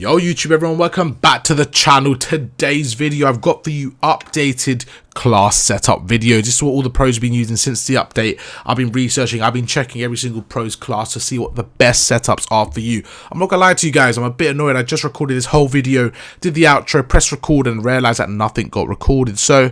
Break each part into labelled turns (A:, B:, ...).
A: Yo YouTube everyone, welcome back to the channel. Today's video I've got for you updated class setup video. This is what all the pros have been using since the update. I've been researching, I've been checking every single pros class to see what the best setups are for you. I'm not gonna lie to you guys, I'm a bit annoyed. I just recorded this whole video, did the outro, pressed record and realized that nothing got recorded. So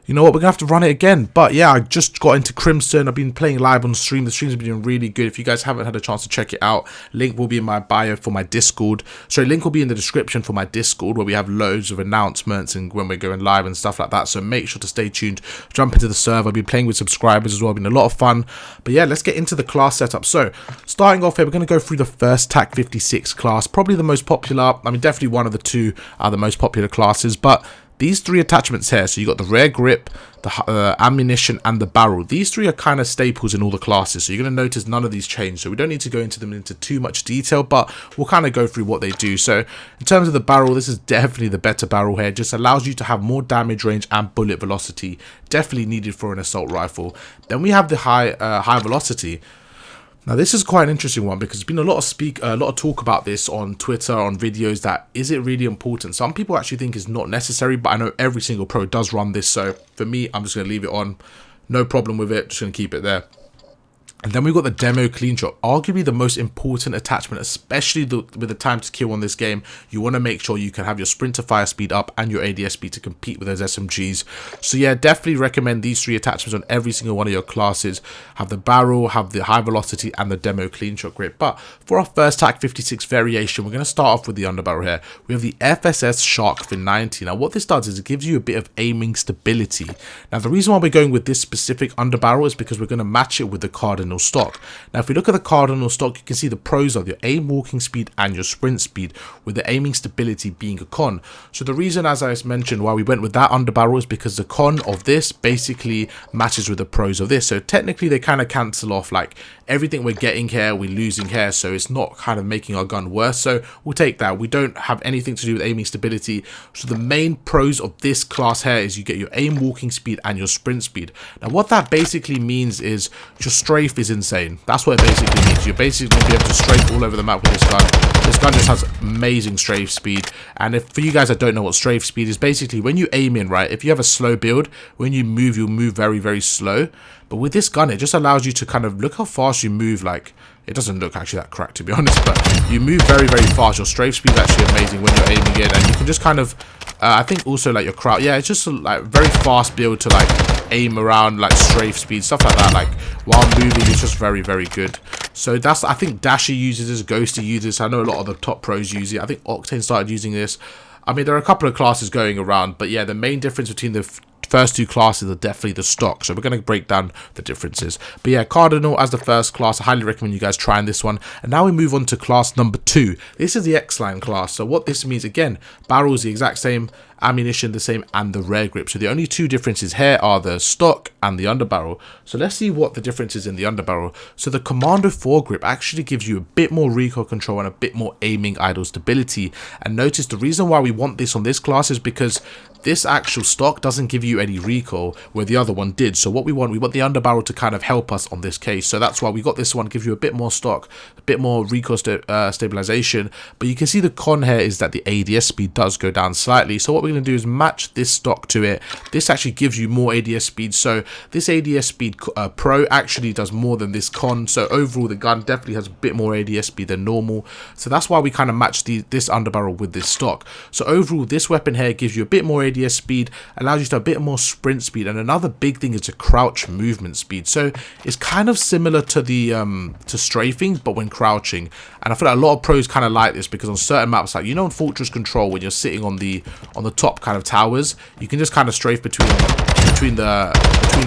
A: you know what, we're gonna have to run it again. But yeah, I just got into Crimson. I've been playing live on stream. The streams have been doing really good. If you guys haven't had a chance to check it out, link will be in my bio for my Discord. So link will be in the description for my Discord, where we have loads of announcements and when we're going live and stuff like that. So make sure to stay tuned, jump into the server. I've been playing with subscribers as well, been a lot of fun. But yeah, let's get into the class setup. So starting off here, we're gonna go through the first TAC 56 class, probably the most popular. I mean, definitely one of the two are the most popular classes, but these three attachments here, so you got the rear grip, the ammunition and the barrel. These three are kind of staples in all the classes, so you're going to notice none of these change. So we don't need to go into them into too much detail, but we'll kind of go through what they do. So in terms of the barrel, this is definitely the better barrel here. It just allows you to have more damage range and bullet velocity, definitely needed for an assault rifle. Then we have the high velocity. Now this is quite an interesting one because there's been a lot of talk about this on Twitter, on videos, that is it really important? Some people actually think it's not necessary, but I know every single pro does run this, so for me, I'm just going to leave it on. No problem with it, just going to keep it there. And then we've got the demo clean shot, arguably the most important attachment, especially with the time to kill on this game. You want to make sure you can have your sprint to fire speed up and your ADS speed to compete with those SMGs. So yeah, definitely recommend these three attachments on every single one of your classes. Have the barrel, have the high velocity and the demo clean shot grip. But for our first TAC 56 variation, we're going to start off with the underbarrel here. We have the FSS Shark Fin 90. Now what this does is it gives you a bit of aiming stability. Now the reason why we're going with this specific underbarrel is because we're going to match it with the Cardinal stock. Now if we look at the Cardinal stock, you can see the pros are your aim walking speed and your sprint speed, with the aiming stability being a con. So the reason, as I mentioned, why we went with that underbarrel is because the con of this basically matches with the pros of this. So technically they kind of cancel off, like everything we're getting here we're losing here, so it's not kind of making our gun worse. So we'll take that. We don't have anything to do with aiming stability. So the main pros of this class here is you get your aim walking speed and your sprint speed. Now what that basically means is your strafe is insane. That's what it basically means. You're basically going to be able to strafe all over the map with this gun. This gun just has amazing strafe speed. And if for you guys that don't know what strafe speed is, basically when you aim in, right, if you have a slow build, when you move, you'll move very, very slow. But with this gun, it just allows you to kind of look how fast you move. Like, it doesn't look actually that cracked, to be honest, but you move very, very fast. Your strafe speed is actually amazing when you're aiming in, and you can just kind of I think also like your crowd, yeah, it's just like very fast build to like aim around, like strafe speed, stuff like that. Like while moving, it's just very, very good. So that's, I think Dashy uses this, Ghosty uses this. I know a lot of the top pros use it. I think Octane started using this. I mean, there are a couple of classes going around, but yeah, the main difference between the first two classes are definitely the stock, so we're going to break down the differences. But yeah, Cardinal as the first class, I highly recommend you guys trying this one. And now we move on to class number 2. This is the X-Line class. So what this means, again, barrel is the exact same, ammunition the same, and the rear grip. So the only two differences here are the stock and the underbarrel. So let's see what the difference is in the underbarrel. So the Commando foregrip actually gives you a bit more recoil control and a bit more aiming idle stability. And notice the reason why we want this on this class is because this actual stock doesn't give you any recoil where the other one did. So what we want the underbarrel to kind of help us on this case. So that's why we got this one, give you a bit more stock, a bit more recoil stabilization. But you can see the con here is that the ADS speed does go down slightly. So what we're going to do is match this stock to it. This actually gives you more ADS speed. So this ADS speed pro actually does more than this con. So overall the gun definitely has a bit more ADS speed than normal. So that's why we kind of match this underbarrel with this stock. So overall this weapon here gives you a bit more ADS speed, allows you to have a bit more sprint speed, and another big thing is the crouch movement speed. So it's kind of similar to the to strafing, but when crouching. And I feel like a lot of pros kind of like this because on certain maps, like, you know, in Fortress Control, when you're sitting on the top kind of towers, you can just kind of strafe between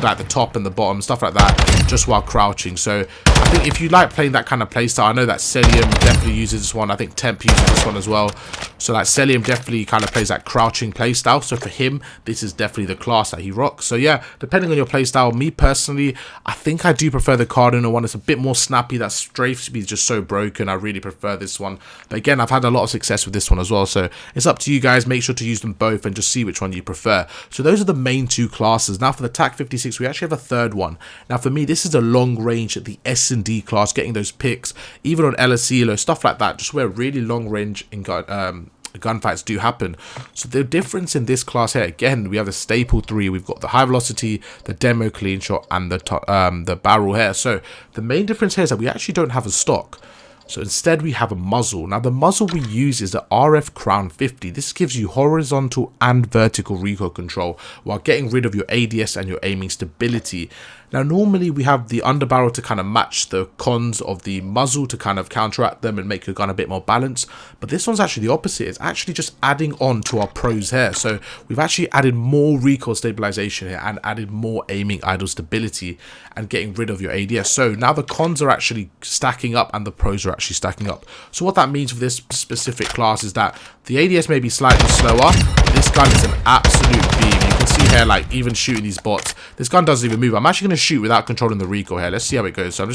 A: like the top and the bottom, stuff like that, just while crouching. So I think if you like playing that kind of playstyle, I know that Celium definitely uses this one. I think Temp uses this one as well. So like Celium definitely kind of plays that crouching playstyle. So for him, this is definitely the class that he rocks. So yeah, depending on your playstyle, me personally, I think I do prefer the Cardinal one. It's a bit more snappy. That strafe speed is just so broken. I really prefer this one. But again, I've had a lot of success with this one as well. So it's up to you guys. Make sure to use them both and just see which one you prefer. So those are the main two classes. Now for the TAC 56, we actually have a third one. Now for me, this is a long range, the S&D class, getting those picks, even on LSELO, stuff like that, just where really long range in gunfights do happen. So the difference in this class here, again, we have the staple 3. We've got the high velocity, the demo clean shot, and the barrel here. So the main difference here is that we actually don't have a stock. So instead we have a muzzle. Now the muzzle we use is the RF Crown 50. This gives you horizontal and vertical recoil control while getting rid of your ADS and your aiming stability. Now normally we have the underbarrel to kind of match the cons of the muzzle to kind of counteract them and make your gun a bit more balanced, but this one's actually the opposite. It's actually just adding on to our pros here. So we've actually added more recoil stabilization here and added more aiming idle stability and getting rid of your ADS. So now the cons are actually stacking up and the pros are actually stacking up. So what that means for this specific class is that the ADS may be slightly slower. This gun is an absolute beam. You can see here, like, even shooting these bots, this gun doesn't even move. I'm actually going to shoot without controlling the recoil here. Let's see how it goes. So I'm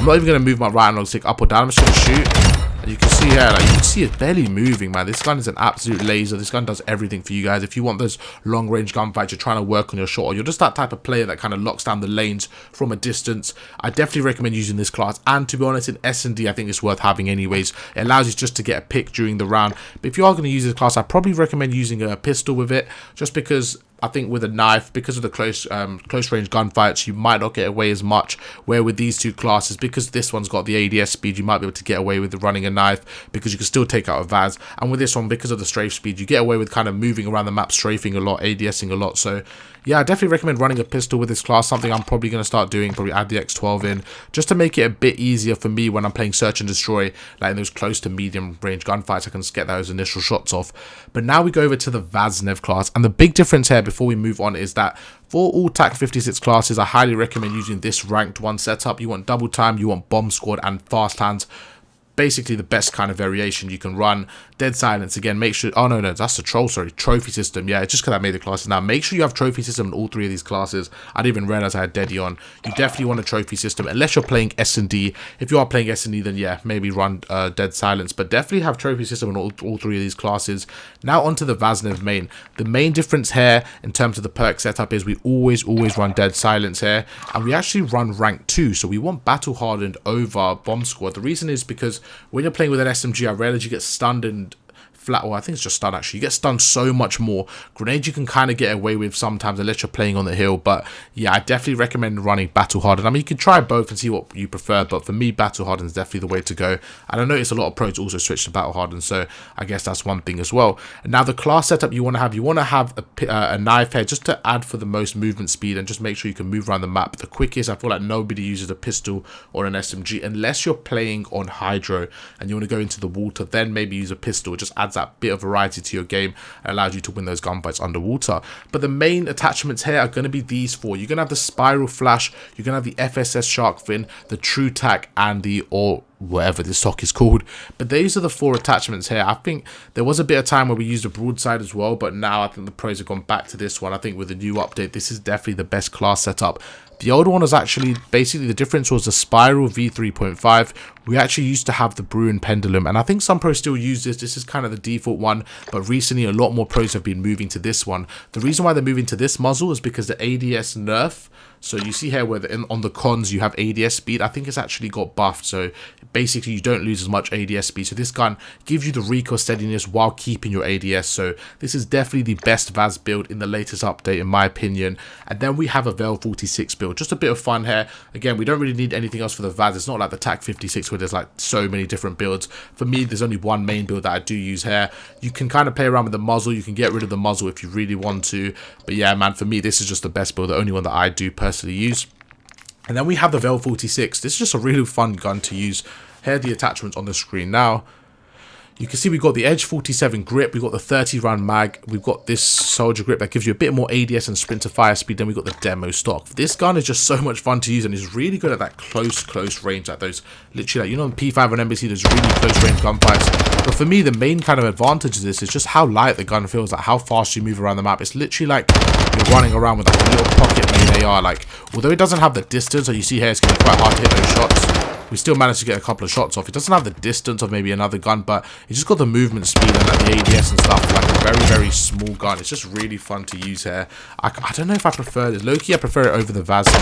A: not even going to move my right analog stick up or down. I'm just going to shoot. And you can see here, like, you can see it's barely moving, man. This gun is an absolute laser. This gun does everything for you guys. If you want those long range gunfights, you're trying to work on your shot, or you're just that type of player that kind of locks down the lanes from a distance, I definitely recommend using this class. And to be honest, in S&D, I think it's worth having anyways. It allows you just to get a pick during the round. But if you are going to use this class, I probably recommend using a pistol with it, just because I think with a knife, because of the close range gunfights, you might not get away as much. Where with these two classes, because this one's got the ADS speed, you might be able to get away with running a knife, because you can still take out a Vaz. And with this one, because of the strafe speed, you get away with kind of moving around the map, strafing a lot, ADSing a lot. So yeah, I definitely recommend running a pistol with this class. Something I'm probably going to start doing, probably add the X12 in, just to make it a bit easier for me when I'm playing search and destroy, like in those close to medium range gunfights. I can just get those initial shots off. But now we go over to the Vasnev class, and the big difference here before we move on is that for all TAC 56 classes, I highly recommend using this ranked 1 setup. You want double time, you want bomb squad and fast hands. Basically the best kind of variation you can run. Dead silence, again, make sure, oh no, that's the troll, sorry, trophy system. Yeah, it's just because I made the classes. Now make sure you have trophy system in all 3 of these classes. I didn't even realize I had Deady on. You definitely want a trophy system unless you're playing S&D. If you are playing S&D, then yeah, maybe run dead silence, but definitely have trophy system in all 3 of these classes. Now onto the Vasnev main. The main difference here in terms of the perk setup is we always run dead silence here, and we actually run rank 2, so we want battle hardened over bomb squad. The reason is because when you're playing with an SMG, I realize you get stunned and flat, well, I think it's just stun actually. You get stunned so much more. Grenades you can kind of get away with sometimes unless you're playing on the hill, but yeah, I definitely recommend running battle hardened. I mean, you can try both and see what you prefer, but for me, battle hardened is definitely the way to go. And I noticed a lot of pros also switch to battle hardened, so I guess that's one thing as well. And now the class setup you want to have a knife head just to add for the most movement speed and just make sure you can move around the map the quickest. I feel like nobody uses a pistol or an SMG unless you're playing on hydro and you want to go into the water, then maybe use a pistol. It just adds that bit of variety to your game and allows you to win those gunfights underwater. But the main attachments here are going to be these 4. You're going to have the spiral flash, you're going to have the FSS shark fin, the true tack, and the or whatever this stock is called. But these are the 4 attachments here. I think there was a bit of time where we used a broadside as well, but now I think the pros have gone back to this one. I think with the new update, this is definitely the best class setup. The old one was actually, basically the difference was the spiral V3.5. We actually used to have the Bruin pendulum, and I think some pros still use this. This is kind of the default one, but recently a lot more pros have been moving to this one. The reason why they're moving to this muzzle is because the ADS nerf. So you see here where on the cons you have ADS speed. I think it's actually got buffed, so basically you don't lose as much ADS speed. So this gun gives you the recoil steadiness while keeping your ADS. So this is definitely the best Vaz build in the latest update in my opinion. And then we have a Vel 46 build. Just a bit of fun here. Again, we don't really need anything else for the Vaz. It's not like the TAC 56 where there's like so many different builds. For me, there's only one main build that I do use here. You can kind of play around with the muzzle. You can get rid of the muzzle if you really want to. But yeah, man, for me, this is just the best build. The only one that I do personally use. And then we have the Vel 46. This is just a really fun gun to use. Here are the attachments on the screen now. You can see we've got the Edge 47 grip, we've got the 30 round mag, we've got this soldier grip that gives you a bit more ADS and sprint to fire speed, then we've got the demo stock. This gun is just so much fun to use and is really good at that close range, like those, literally, like, you know, on P5 and NBC, those really close range gunfights. But for me, the main kind of advantage of this is just how light the gun feels, like how fast you move around the map. It's literally like you're running around with like a little pocket main AR. Like, although it doesn't have the distance, so you see here, it's going to be quite hard to hit those shots. we still managed to get a couple of shots off. It doesn't have the distance of maybe another gun, but it's just got the movement speed and like the ADS and stuff, like a very, very small gun. It's just really fun to use here. I don't know if I prefer this. Low-key, I prefer it over the Vasnev.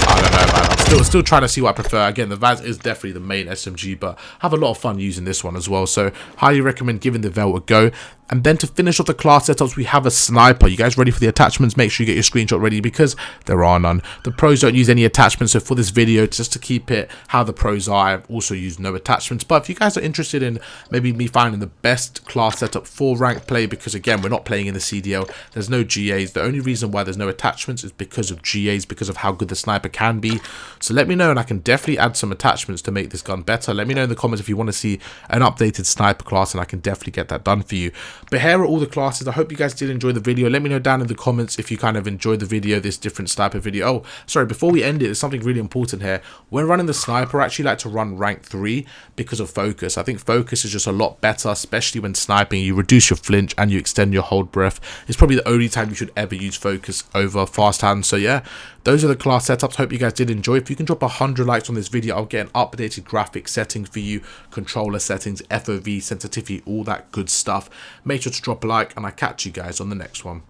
A: I don't know, man. I'm still trying to see what I prefer. Again, the Vaz is definitely the main SMG, but I have a lot of fun using this one as well. So highly recommend giving the Vel a go. And then to finish off the class setups, we have a sniper. You guys ready for the attachments? Make sure you get your screenshot ready because there are none. The pros don't use any attachments. So for this video, just to keep it how the pros are, I've also used no attachments. But if you guys are interested in maybe me finding the best class setup for ranked play, because again, we're not playing in the CDL, there's no GAs. The only reason why there's no attachments is because of GAs, because of how good the sniper can be. So let me know, and I can definitely add some attachments to make this gun better. Let me know in the comments if you want to see an updated sniper class, and I can definitely get that done for you. But here are all the classes. I hope you guys did enjoy the video. Let me know down in the comments if you kind of enjoyed the video, this different sniper video. Oh, sorry, before we end it, there's something really important here. When running the sniper, I actually like to run rank 3 because of focus. I think focus is just a lot better, especially when sniping. You reduce your flinch and you extend your hold breath. It's probably the only time you should ever use focus over fast hand. So yeah, those are the class setups. Hope you guys did enjoy. If you can drop 100 likes on this video, I'll get an updated graphic settings for you, controller settings, FOV, sensitivity, all that good stuff. Make sure to drop a like, and I'll catch you guys on the next one.